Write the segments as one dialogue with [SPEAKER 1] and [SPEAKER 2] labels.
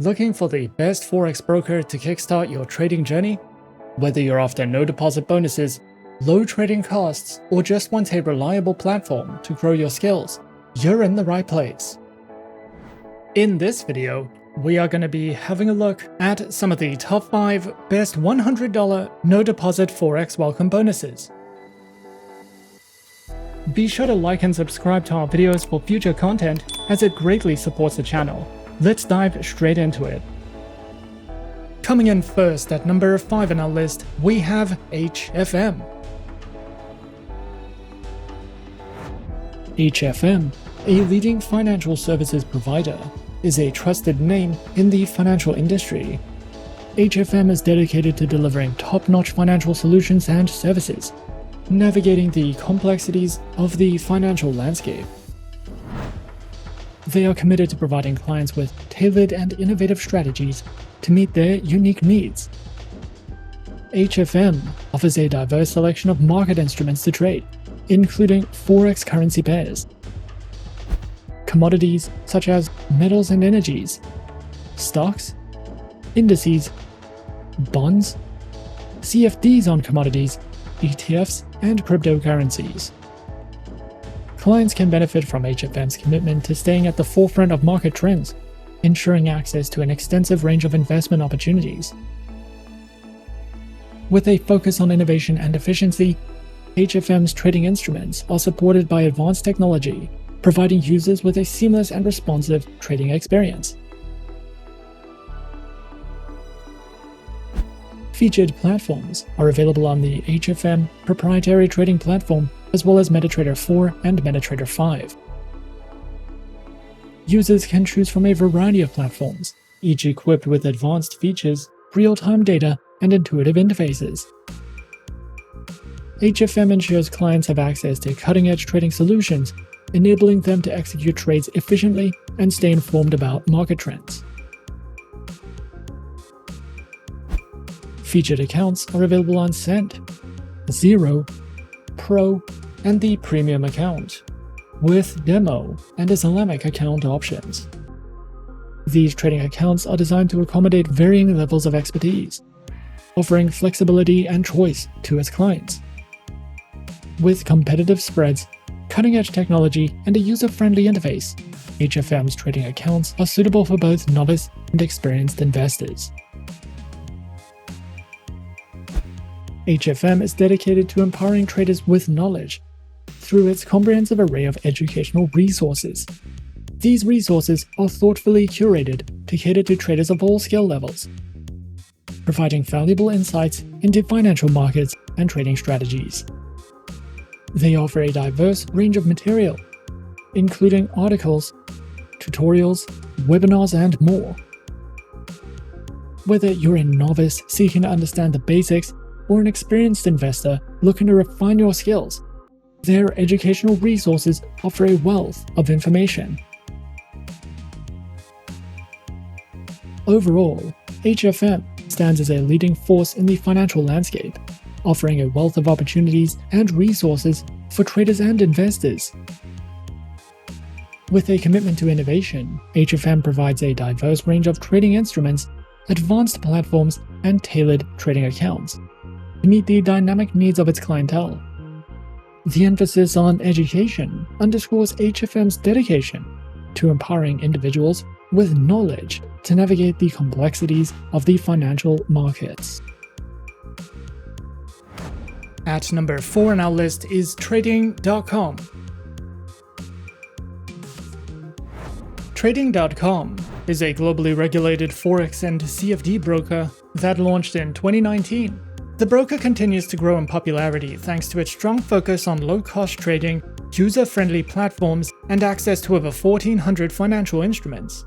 [SPEAKER 1] Looking for the best Forex broker to kickstart your trading journey? Whether you're after no deposit bonuses, low trading costs, or just want a reliable platform to grow your skills, you're in the right place. In this video, we are going to be having a look at some of the top 5 best $100 no deposit Forex welcome bonuses. Be sure to like and subscribe to our videos for future content, as it greatly supports the channel. Let's dive straight into it. Coming in first at number 5 on our list, we have HFM. HFM, a leading financial services provider, is a trusted name in the financial industry. HFM is dedicated to delivering top-notch financial solutions and services, navigating the complexities of the financial landscape. They are committed to providing clients with tailored and innovative strategies to meet their unique needs. HFM offers a diverse selection of market instruments to trade, including Forex currency pairs, commodities such as metals and energies, stocks, indices, bonds, CFDs on commodities, ETFs, and cryptocurrencies. Clients can benefit from HFM's commitment to staying at the forefront of market trends, ensuring access to an extensive range of investment opportunities. With a focus on innovation and efficiency, HFM's trading instruments are supported by advanced technology, providing users with a seamless and responsive trading experience. Featured platforms are available on the HFM proprietary trading platform, as well as MetaTrader 4 and MetaTrader 5. Users can choose from a variety of platforms, each equipped with advanced features, real-time data, and intuitive interfaces. HFM ensures clients have access to cutting-edge trading solutions, enabling them to execute trades efficiently and stay informed about market trends. Featured accounts are available on Cent, Zero, Pro, and the Premium account, with Demo and Islamic account options. These trading accounts are designed to accommodate varying levels of expertise, offering flexibility and choice to its clients. With competitive spreads, cutting-edge technology, and a user-friendly interface, HFM's trading accounts are suitable for both novice and experienced investors. HFM is dedicated to empowering traders with knowledge through its comprehensive array of educational resources. These resources are thoughtfully curated to cater to traders of all skill levels, providing valuable insights into financial markets and trading strategies. They offer a diverse range of material, including articles, tutorials, webinars, and more. Whether you're a novice seeking to understand the basics or an experienced investor looking to refine your skills, their educational resources offer a wealth of information. Overall, HFM stands as a leading force in the financial landscape, offering a wealth of opportunities and resources for traders and investors. With a commitment to innovation, HFM provides a diverse range of trading instruments, advanced platforms, and tailored trading accounts to meet the dynamic needs of its clientele. The emphasis on education underscores HFM's dedication to empowering individuals with knowledge to navigate the complexities of the financial markets. At number 4 on our list is Trading.com. Trading.com is a globally regulated Forex and CFD broker that launched in 2019. The broker continues to grow in popularity thanks to its strong focus on low-cost trading, user-friendly platforms, and access to over 1,400 financial instruments.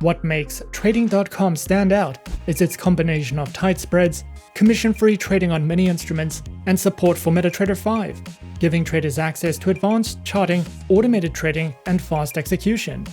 [SPEAKER 1] What makes Trading.com stand out is its combination of tight spreads, commission-free trading on many instruments, and support for MetaTrader 5, giving traders access to advanced charting, automated trading, and fast execution.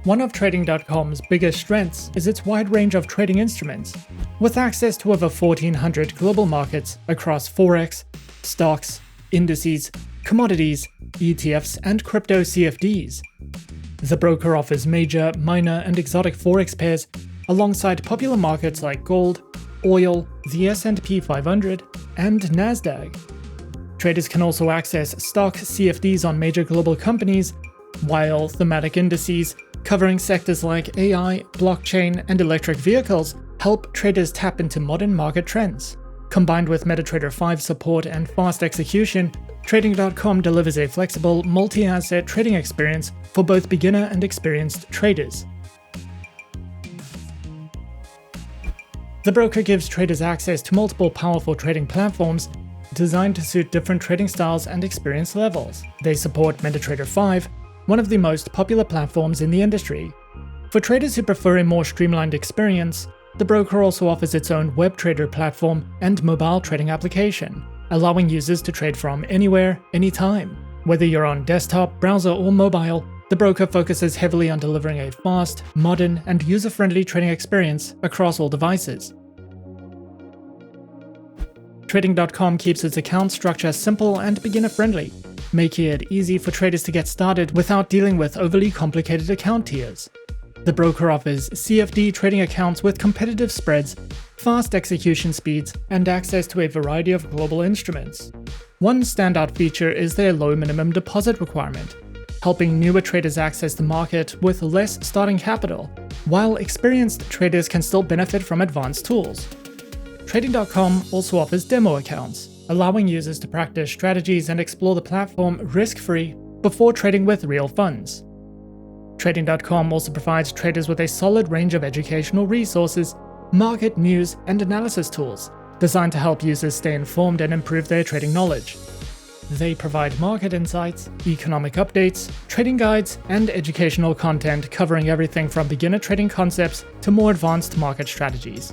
[SPEAKER 1] One of Trading.com's biggest strengths is its wide range of trading instruments, with access to over 1,400 global markets across Forex, stocks, indices, commodities, ETFs, and crypto CFDs. The broker offers major, minor, and exotic forex pairs alongside popular markets like gold, oil, the S&P 500, and Nasdaq. Traders can also access stock CFDs on major global companies, while thematic indices covering sectors like AI, blockchain, and electric vehicles help traders tap into modern market trends. Combined with MetaTrader 5 support and fast execution, Trading.com delivers a flexible, multi-asset trading experience for both beginner and experienced traders. The broker gives traders access to multiple powerful trading platforms designed to suit different trading styles and experience levels. They support MetaTrader 5, one of the most popular platforms in the industry. For traders who prefer a more streamlined experience, the broker also offers its own web trader platform and mobile trading application, allowing users to trade from anywhere, anytime. Whether you're on desktop, browser, or mobile, the broker focuses heavily on delivering a fast, modern, and user-friendly trading experience across all devices. Trading.com keeps its account structure simple and beginner-friendly, making it easy for traders to get started without dealing with overly complicated account tiers. The broker offers CFD trading accounts with competitive spreads, fast execution speeds, and access to a variety of global instruments. One standout feature is their low minimum deposit requirement, helping newer traders access the market with less starting capital, while experienced traders can still benefit from advanced tools. Trading.com also offers demo accounts, allowing users to practice strategies and explore the platform risk-free before trading with real funds. Trading.com also provides traders with a solid range of educational resources, market news, and analysis tools designed to help users stay informed and improve their trading knowledge. They provide market insights, economic updates, trading guides, and educational content covering everything from beginner trading concepts to more advanced market strategies.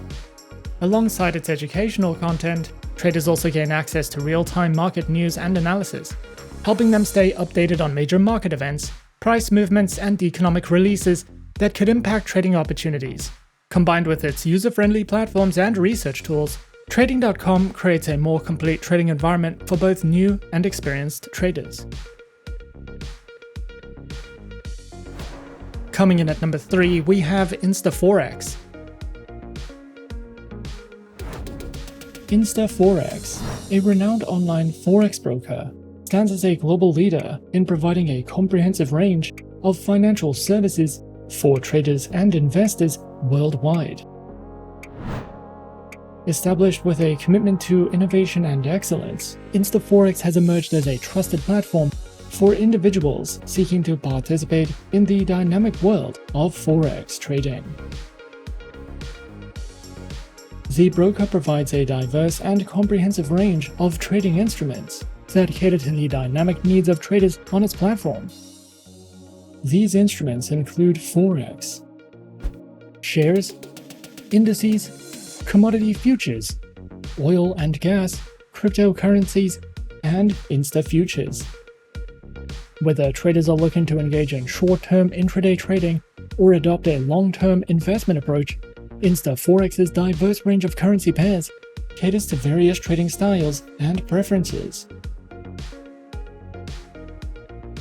[SPEAKER 1] Alongside its educational content, traders also gain access to real-time market news and analysis, helping them stay updated on major market events, price movements, and economic releases that could impact trading opportunities. Combined with its user-friendly platforms and research tools, Trading.com creates a more complete trading environment for both new and experienced traders. Coming in at number 3, we have InstaForex. InstaForex, a renowned online forex broker, stands as a global leader in providing a comprehensive range of financial services for traders and investors worldwide. Established with a commitment to innovation and excellence, InstaForex has emerged as a trusted platform for individuals seeking to participate in the dynamic world of forex trading. The broker provides a diverse and comprehensive range of trading instruments that cater to the dynamic needs of traders on its platform. These instruments include forex, shares, indices, commodity futures, oil and gas, cryptocurrencies, and Insta futures. Whether traders are looking to engage in short-term intraday trading or adopt a long-term investment approach, InstaForex's diverse range of currency pairs caters to various trading styles and preferences.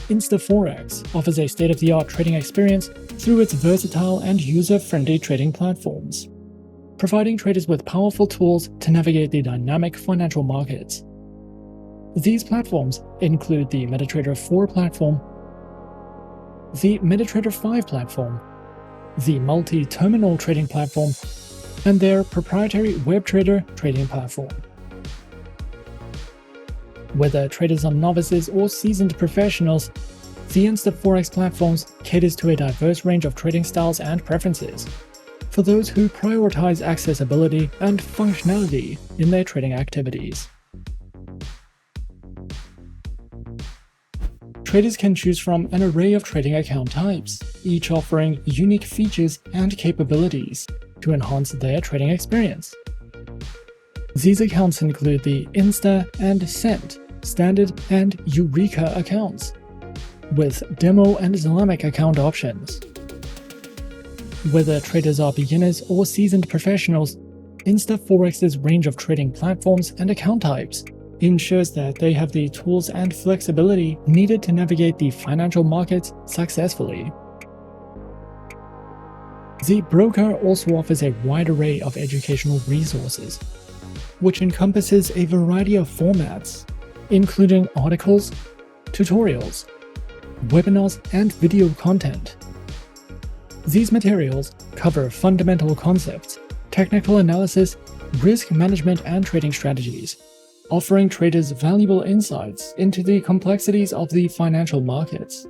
[SPEAKER 1] InstaForex offers a state-of-the-art trading experience through its versatile and user-friendly trading platforms, providing traders with powerful tools to navigate the dynamic financial markets. These platforms include the MetaTrader 4 platform, the MetaTrader 5 platform, the multi-terminal trading platform, and their proprietary WebTrader trading platform. Whether traders are novices or seasoned professionals, the InstaForex platforms caters to a diverse range of trading styles and preferences for those who prioritize accessibility and functionality in their trading activities. Traders can choose from an array of trading account types, each offering unique features and capabilities to enhance their trading experience. These accounts include the Insta and Cent, Standard and Eureka accounts, with Demo and Islamic account options. Whether traders are beginners or seasoned professionals, InstaForex's range of trading platforms and account types ensures that they have the tools and flexibility needed to navigate the financial markets successfully. The broker also offers a wide array of educational resources, which encompasses a variety of formats, including articles, tutorials, webinars, and video content. These materials cover fundamental concepts, technical analysis, risk management, and trading strategies, offering traders valuable insights into the complexities of the financial markets.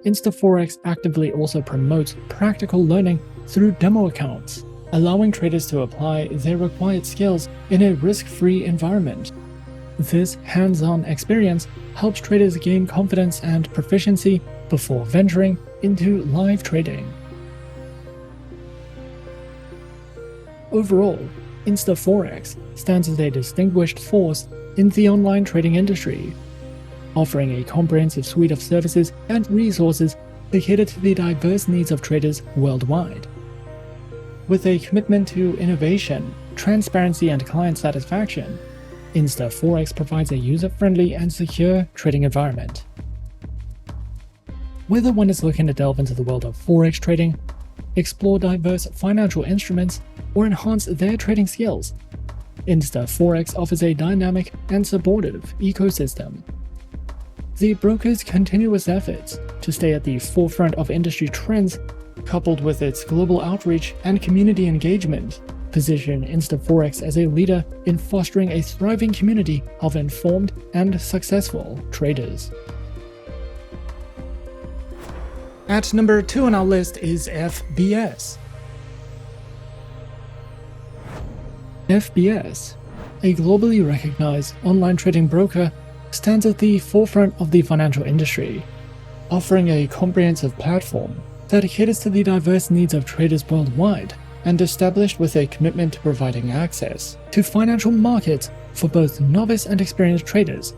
[SPEAKER 1] InstaForex actively also promotes practical learning through demo accounts, allowing traders to apply their required skills in a risk-free environment. This hands-on experience helps traders gain confidence and proficiency before venturing into live trading. Overall, InstaForex stands as a distinguished force in the online trading industry, offering a comprehensive suite of services and resources to cater to the diverse needs of traders worldwide. With a commitment to innovation, transparency, and client satisfaction, InstaForex provides a user-friendly and secure trading environment. Whether one is looking to delve into the world of forex trading, explore diverse financial instruments, or enhance their trading skills, InstaForex offers a dynamic and supportive ecosystem. The broker's continuous efforts to stay at the forefront of industry trends, coupled with its global outreach and community engagement, position InstaForex as a leader in fostering a thriving community of informed and successful traders. At number 2 on our list is FBS. FBS, a globally recognized online trading broker, stands at the forefront of the financial industry, offering a comprehensive platform that caters to the diverse needs of traders worldwide and established with a commitment to providing access to financial markets for both novice and experienced traders.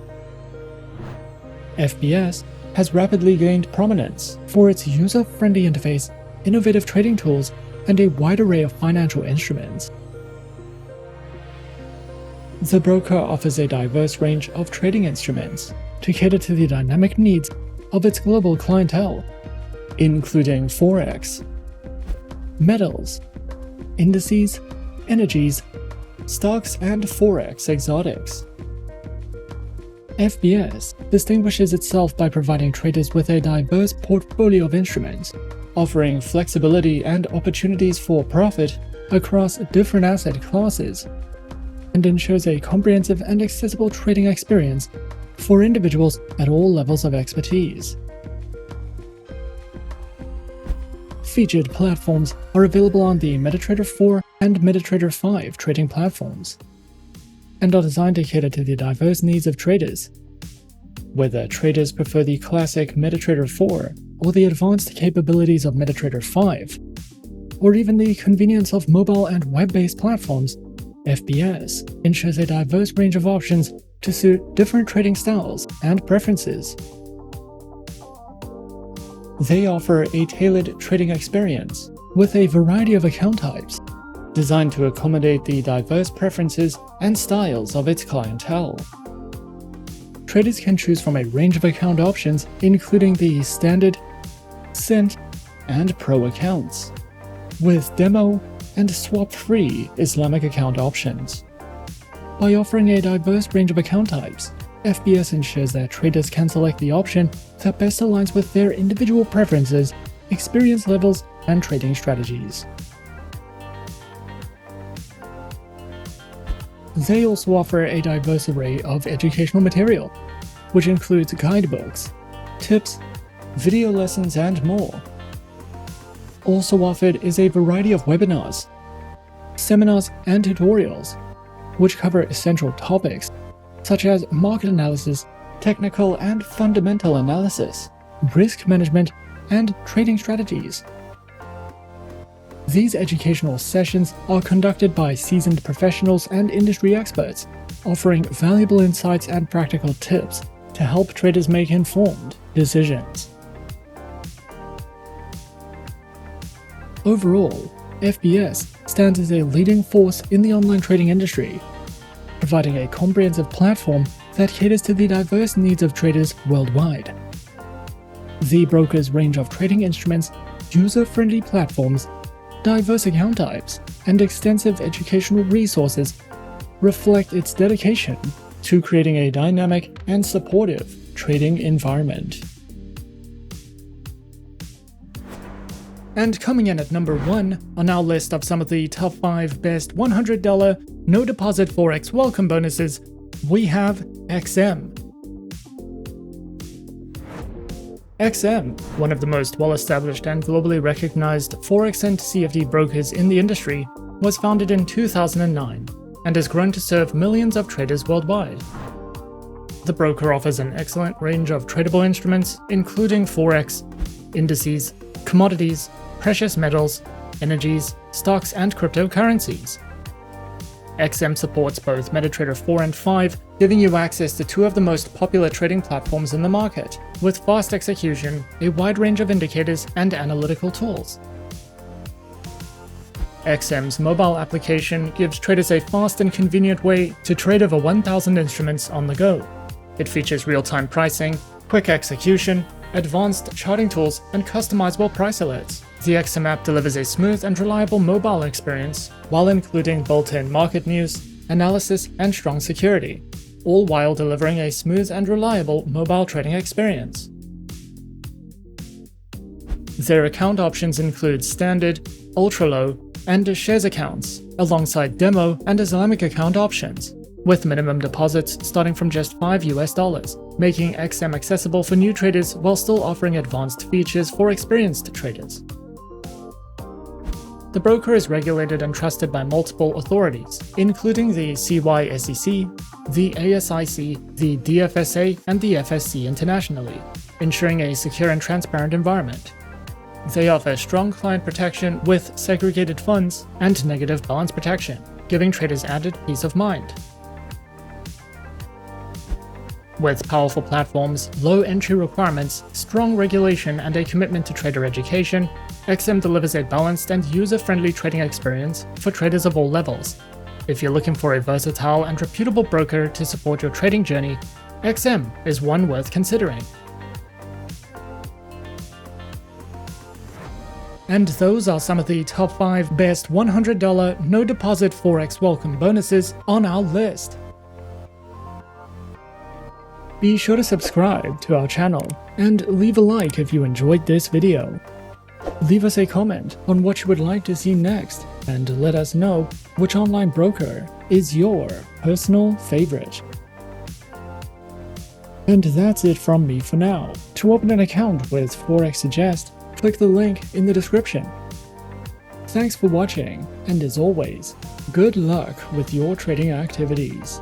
[SPEAKER 1] FBS has rapidly gained prominence for its user-friendly interface, innovative trading tools, and a wide array of financial instruments. The broker offers a diverse range of trading instruments to cater to the dynamic needs of its global clientele, including forex, metals, indices, energies, stocks, and forex exotics. FBS distinguishes itself by providing traders with a diverse portfolio of instruments, offering flexibility and opportunities for profit across different asset classes, and ensures a comprehensive and accessible trading experience for individuals at all levels of expertise. Featured platforms are available on the MetaTrader 4 and MetaTrader 5 trading platforms, and are designed to cater to the diverse needs of traders. Whether traders prefer the classic MetaTrader 4 or the advanced capabilities of MetaTrader 5, or even the convenience of mobile and web-based platforms, FBS ensures a diverse range of options to suit different trading styles and preferences. They offer a tailored trading experience with a variety of account types, designed to accommodate the diverse preferences and styles of its clientele. Traders can choose from a range of account options, including the Standard, Cent, and Pro accounts, with demo and swap-free Islamic account options. By offering a diverse range of account types, FBS ensures that traders can select the option that best aligns with their individual preferences, experience levels, and trading strategies. They also offer a diverse array of educational material, which includes guidebooks, tips, video lessons, and more. Also offered is a variety of webinars, seminars, and tutorials, which cover essential topics such as market analysis, technical and fundamental analysis, risk management, and trading strategies. These educational sessions are conducted by seasoned professionals and industry experts, offering valuable insights and practical tips to help traders make informed decisions. Overall, FBS stands as a leading force in the online trading industry, providing a comprehensive platform that caters to the diverse needs of traders worldwide. The broker's range of trading instruments user-friendly platforms, diverse account types, and extensive educational resources reflect its dedication to creating a dynamic and supportive trading environment. And coming in at number 1 on our list of some of the top 5 best $100 no-deposit Forex welcome bonuses, we have XM. XM, one of the most well-established and globally recognized Forex and CFD brokers in the industry, was founded in 2009 and has grown to serve millions of traders worldwide. The broker offers an excellent range of tradable instruments, including Forex, indices, commodities, precious metals, energies, stocks, and cryptocurrencies. XM supports both MetaTrader 4 and 5, giving you access to 2 of the most popular trading platforms in the market, with fast execution, a wide range of indicators, and analytical tools. XM's mobile application gives traders a fast and convenient way to trade over 1,000 instruments on the go. It features real-time pricing, quick execution, advanced charting tools, and customizable price alerts. The XM app delivers a smooth and reliable mobile experience while including built-in market news, analysis, and strong security, all while delivering a smooth and reliable mobile trading experience. Their account options include standard, ultra-low, and shares accounts, alongside demo and Islamic account options, with minimum deposits starting from just $5, making XM accessible for new traders while still offering advanced features for experienced traders. The broker is regulated and trusted by multiple authorities, including the CYSEC, the ASIC, the DFSA, and the FSC internationally, ensuring a secure and transparent environment. They offer strong client protection with segregated funds and negative balance protection, giving traders added peace of mind. With powerful platforms, low entry requirements, strong regulation, and a commitment to trader education, XM delivers a balanced and user-friendly trading experience for traders of all levels. If you're looking for a versatile and reputable broker to support your trading journey, XM is one worth considering. And those are some of the top 5 best $100 no-deposit Forex welcome bonuses on our list. Be sure to subscribe to our channel and leave a like if you enjoyed this video. Leave us a comment on what you would like to see next and let us know which online broker is your personal favorite. And that's it from me for now. To open an account with Forexsuggest, click the link in the description. Thanks for watching, and as always, good luck with your trading activities.